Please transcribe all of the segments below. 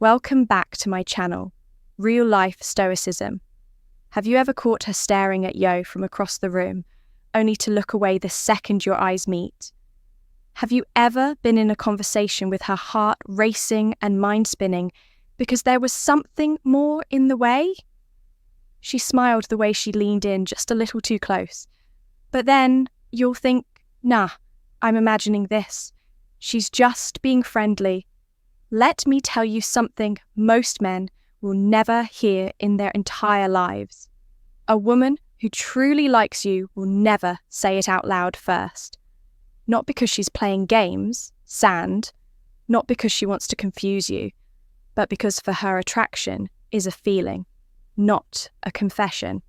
Welcome back to my channel, Real Life Stoicism. Have you ever caught her staring at Yo from across the room, only to look away the second your eyes meet? Have you ever been in a conversation with her heart racing and mind spinning because there was something more in the way? She smiled the way she leaned in just a little too close. But then you'll think, nah, I'm imagining this. She's just being friendly. Let me tell you something most men will never hear in their entire lives. A woman who truly likes you will never say it out loud first. Not because she's playing games, sand, not because she wants to confuse you, but because for her attraction is a feeling, not a confession.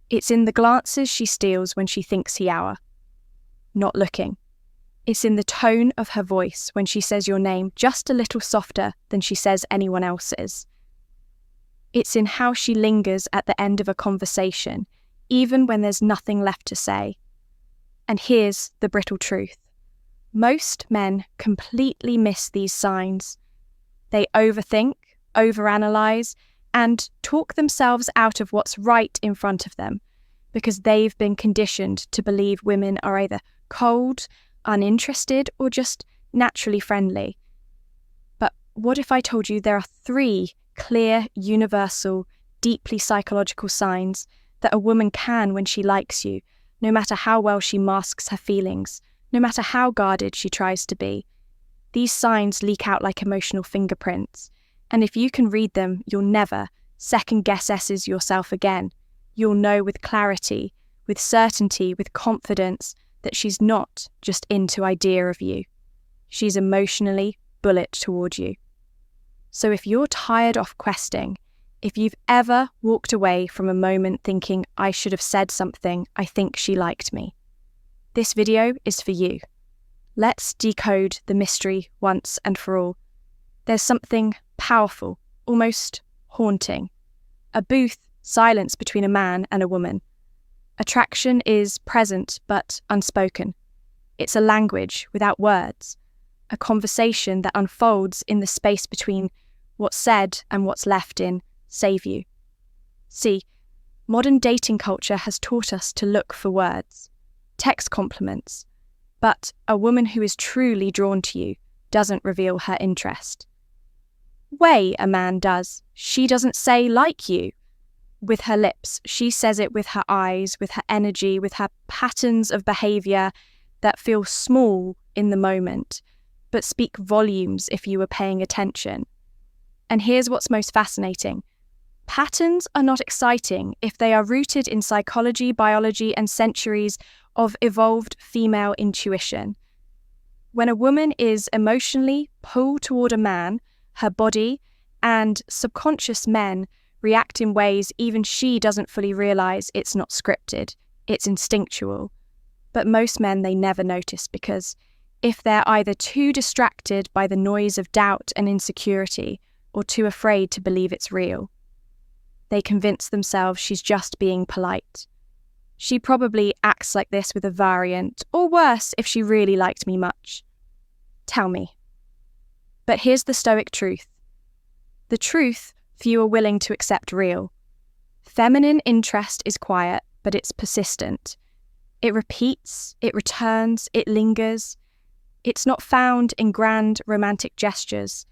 It's in the glances she steals when she thinks he hour, not looking. It's in the tone of her voice when she says your name just a little softer than she says anyone else's. It's in how she lingers at the end of a conversation, even when there's nothing left to say. And here's the brittle truth. Most men completely miss these signs. They overthink, overanalyze, and talk themselves out of what's right in front of them because they've been conditioned to believe women are either cold, uninterested, or just naturally friendly. But what if I told you there are 3 clear, universal, deeply psychological signs that a woman can when she likes you, no matter how well she masks her feelings, no matter how guarded she tries to be? These signs leak out like emotional fingerprints, and if you can read them, you'll never second-guess yourself again. You'll know with clarity, with certainty, with confidence, that she's not just into idea of you. She's emotionally bullet toward you. So if you're tired of questing, if you've ever walked away from a moment thinking, I should have said something, I think she liked me, this video is for you. Let's decode the mystery once and for all. There's something powerful, almost haunting. A booth silence between a man and a woman. Attraction is present but unspoken. It's a language without words, a conversation that unfolds in the space between what's said and what's left in save you. See, modern dating culture has taught us to look for words, text compliments, but a woman who is truly drawn to you doesn't reveal her interest. Way a man does. She doesn't say like you with her lips. She says it with her eyes, with her energy, with her patterns of behaviour that feel small in the moment, but speak volumes if you were paying attention. And here's what's most fascinating. Patterns are not exciting if they are rooted in psychology, biology, and centuries of evolved female intuition. When a woman is emotionally pulled toward a man, her body and subconscious men react in ways even she doesn't fully realise. It's not scripted, it's instinctual. But most men, they never notice because if they're either too distracted by the noise of doubt and insecurity or too afraid to believe it's real, they convince themselves she's just being polite. She probably acts like this with a variant, or worse if she really liked me much. Tell me. But here's the stoic truth. The truth few are willing to accept real. Feminine interest is quiet, but it's persistent. It repeats, it returns, it lingers. It's not found in grand romantic gestures.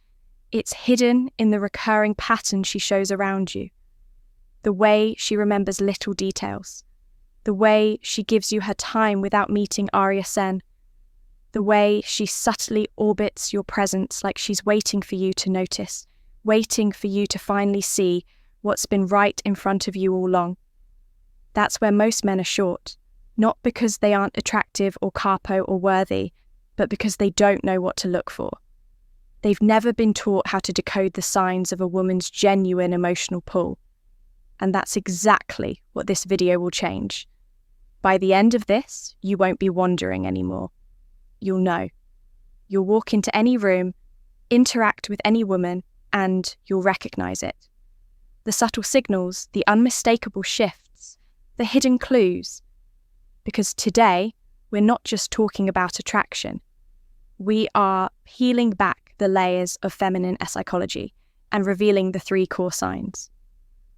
It's hidden in the recurring pattern she shows around you. The way she remembers little details. The way she gives you her time without meeting Arya Sen. The way she subtly orbits your presence like she's waiting for you to notice, waiting for you to finally see what's been right in front of you all along. That's where most men are short, not because they aren't attractive or capo or worthy, but because they don't know what to look for. They've never been taught how to decode the signs of a woman's genuine emotional pull. And that's exactly what this video will change. By the end of this, you won't be wondering anymore. You'll know. You'll walk into any room, interact with any woman, and you'll recognise it. The subtle signals, the unmistakable shifts, the hidden clues. Because today, we're not just talking about attraction. We are peeling back the layers of feminine psychology and revealing the 3 core signs.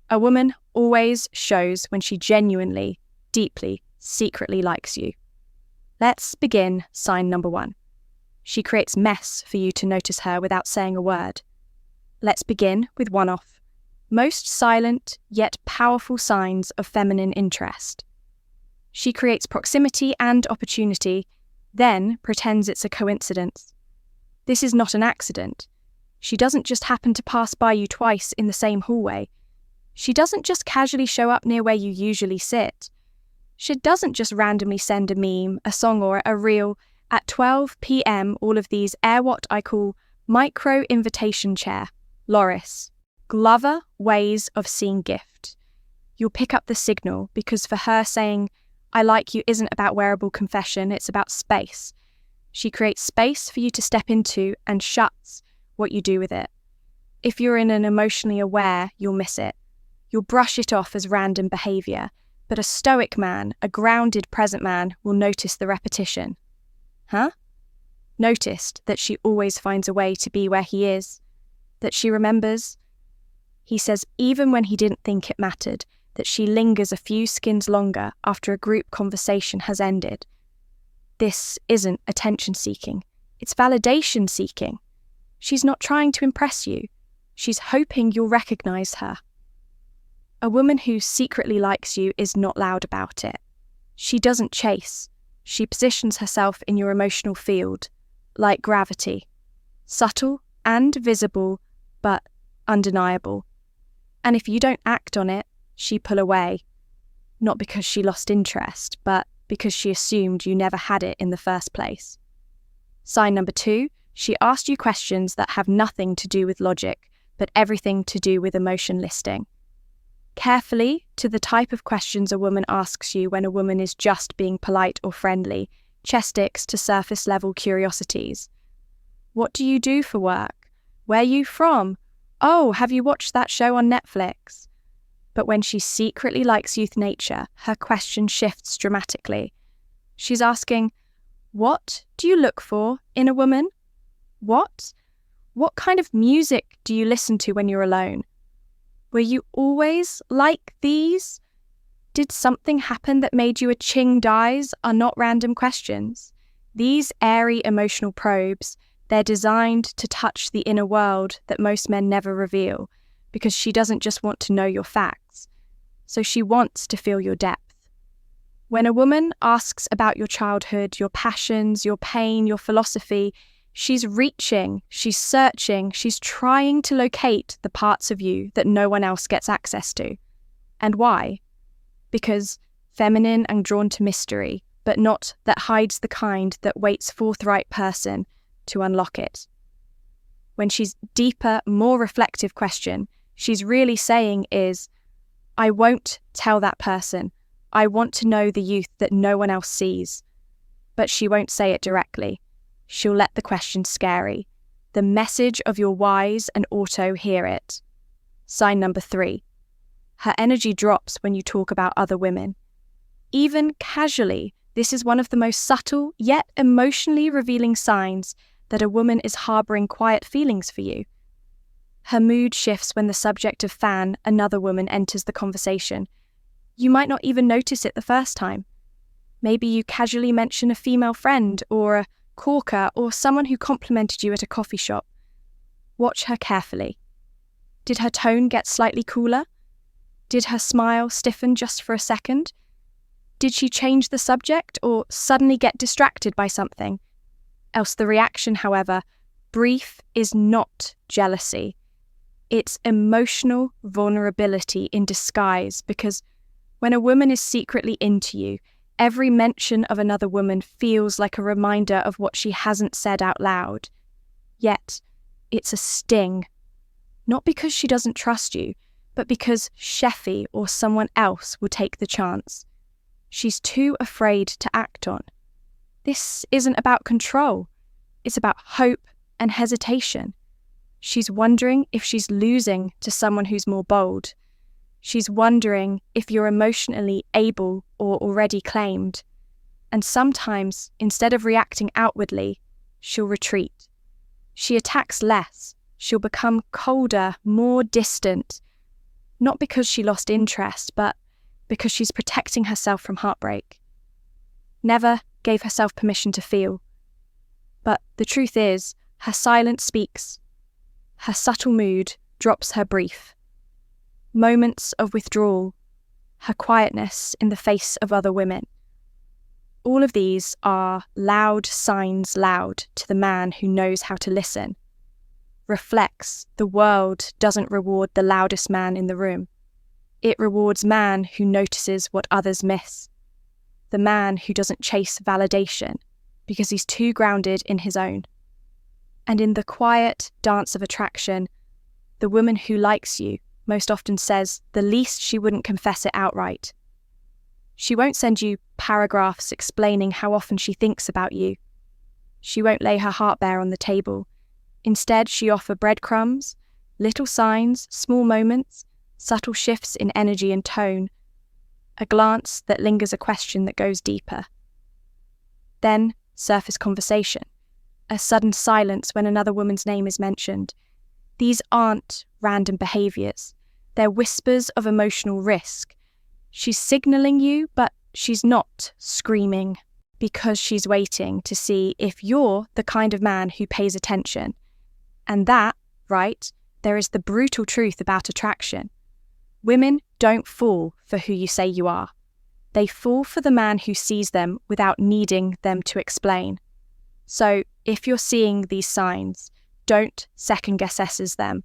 A woman always shows when she genuinely, deeply, secretly likes you. Let's begin sign number 1. She creates mess for you to notice her without saying a word. Let's begin with one off. Most silent yet powerful signs of feminine interest. She creates proximity and opportunity, then pretends it's a coincidence. This is not an accident. She doesn't just happen to pass by you twice in the same hallway. She doesn't just casually show up near where you usually sit. She doesn't just randomly send a meme, a song or a reel at 12 p.m. all of these what I call micro invitation chair, Loris, Glover ways of seeing gift. You'll pick up the signal because for her saying, I like you isn't about wearable confession, it's about space. She creates space for you to step into and shuts what you do with it. If you're in an emotionally aware, you'll miss it. You'll brush it off as random behaviour, but a stoic man, a grounded present man, will notice the repetition. Huh? Noticed that she always finds a way to be where he is, that she remembers. He says even when he didn't think it mattered, that she lingers a few skins longer after a group conversation has ended. This isn't attention-seeking, it's validation-seeking. She's not trying to impress you, she's hoping you'll recognise her. A woman who secretly likes you is not loud about it. She doesn't chase, she positions herself in your emotional field, like gravity. Subtle and visible, but undeniable. And if you don't act on it, she pull away. Not because she lost interest, but because she assumed you never had it in the first place. Sign number 2, she asked you questions that have nothing to do with logic, but everything to do with emotion listing. Carefully to the type of questions a woman asks you when a woman is just being polite or friendly, chestics to surface-level curiosities. What do you do for work? Where are you from? Oh, have you watched that show on Netflix? But when she secretly likes youth nature, her question shifts dramatically. She's asking, what do you look for in a woman? What kind of music do you listen to when you're alone? Were you always like these? Did something happen that made you a ching dies are not random questions. These airy emotional probes, they're designed to touch the inner world that most men never reveal, because she doesn't just want to know your facts. So she wants to feel your depth. When a woman asks about your childhood, your passions, your pain, your philosophy, she's reaching, she's searching, she's trying to locate the parts of you that no one else gets access to. And why? Because feminine and drawn to mystery, but not that hides the kind that waits forthright person to unlock it. When she's deeper, more reflective question, she's really saying is, I won't tell that person. I want to know the youth that no one else sees. But she won't say it directly. She'll let the question scary. The message of your whys and auto hear it. Sign number 3. Her energy drops when you talk about other women. Even casually, this is one of the most subtle yet emotionally revealing signs that a woman is harboring quiet feelings for you. Her mood shifts when the subject of fan, another woman, enters the conversation. You might not even notice it the first time. Maybe you casually mention a female friend or a corker or someone who complimented you at a coffee shop. Watch her carefully. Did her tone get slightly cooler? Did her smile stiffen just for a second? Did she change the subject or suddenly get distracted by something? Else the reaction, however, brief, is not jealousy. It's emotional vulnerability in disguise, because when a woman is secretly into you, every mention of another woman feels like a reminder of what she hasn't said out loud. Yet, it's a sting. Not because she doesn't trust you, but because Sheffy or someone else will take the chance. She's too afraid to act on. This isn't about control. It's about hope and hesitation. She's wondering if she's losing to someone who's more bold. She's wondering if you're emotionally able or already claimed. And sometimes, instead of reacting outwardly, she'll retreat. She attacks less. She'll become colder, more distant, not because she lost interest, but because she's protecting herself from heartbreak. Never gave herself permission to feel. But the truth is, her silence speaks. Her subtle mood drops her brief. Moments of withdrawal, her quietness in the face of other women. All of these are loud signs loud to the man who knows how to listen. Reflects the world doesn't reward the loudest man in the room. It rewards man who notices what others miss. The man who doesn't chase validation because he's too grounded in his own. And in the quiet dance of attraction, the woman who likes you most often says the least she wouldn't confess it outright. She won't send you paragraphs explaining how often she thinks about you. She won't lay her heart bare on the table. Instead, she offers breadcrumbs, little signs, small moments, subtle shifts in energy and tone, a glance that lingers a question that goes deeper. Then, surface conversation, a sudden silence when another woman's name is mentioned. These aren't random behaviours. They're whispers of emotional risk. She's signalling you, but she's not screaming because she's waiting to see if you're the kind of man who pays attention. And that, right, there is the brutal truth about attraction. Women don't fall for who you say you are. They fall for the man who sees them without needing them to explain. So if you're seeing these signs, don't second-guess them.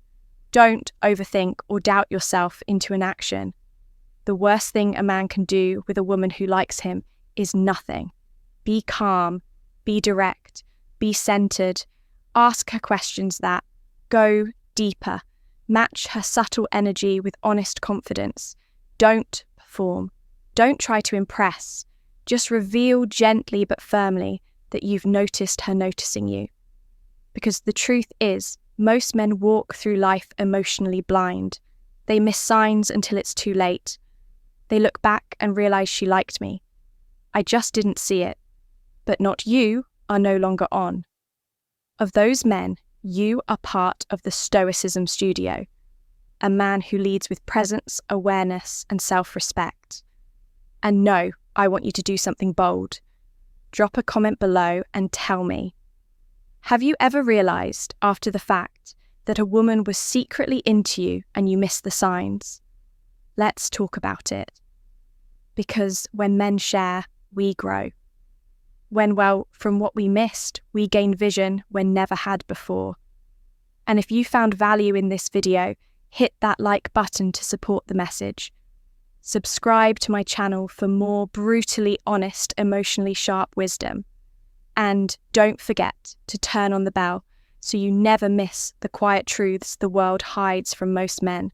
Don't overthink or doubt yourself into an action. The worst thing a man can do with a woman who likes him is nothing. Be calm, be direct, be centered. Ask her questions that go deeper. Match her subtle energy with honest confidence. Don't perform. Don't try to impress. Just reveal gently but firmly that you've noticed her noticing you. Because the truth is, most men walk through life emotionally blind. They miss signs until it's too late. They look back and realize she liked me. I just didn't see it. But not you are no longer on. Of those men, you are part of the Stoicism studio, a man who leads with presence, awareness, and self-respect. And no, I want you to do something bold. Drop a comment below and tell me. Have you ever realized after the fact that a woman was secretly into you and you missed the signs? Let's talk about it. Because when men share, we grow. When, from what we missed, we gain vision when never had before. And if you found value in this video, hit that like button to support the message. Subscribe to my channel for more brutally honest, emotionally sharp wisdom. And don't forget to turn on the bell so you never miss the quiet truths the world hides from most men.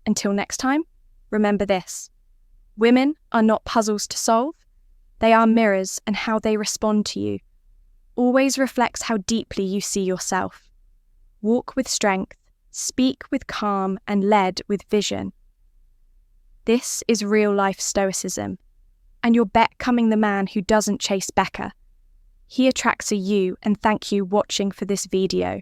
Until next time, remember this. Women are not puzzles to solve. They are mirrors, and how they respond to you always reflects how deeply you see yourself. Walk with strength, speak with calm, and lead with vision. This is real-life stoicism, and you're becoming the man who doesn't chase Becca. He attracts a you, and thank you watching for this video.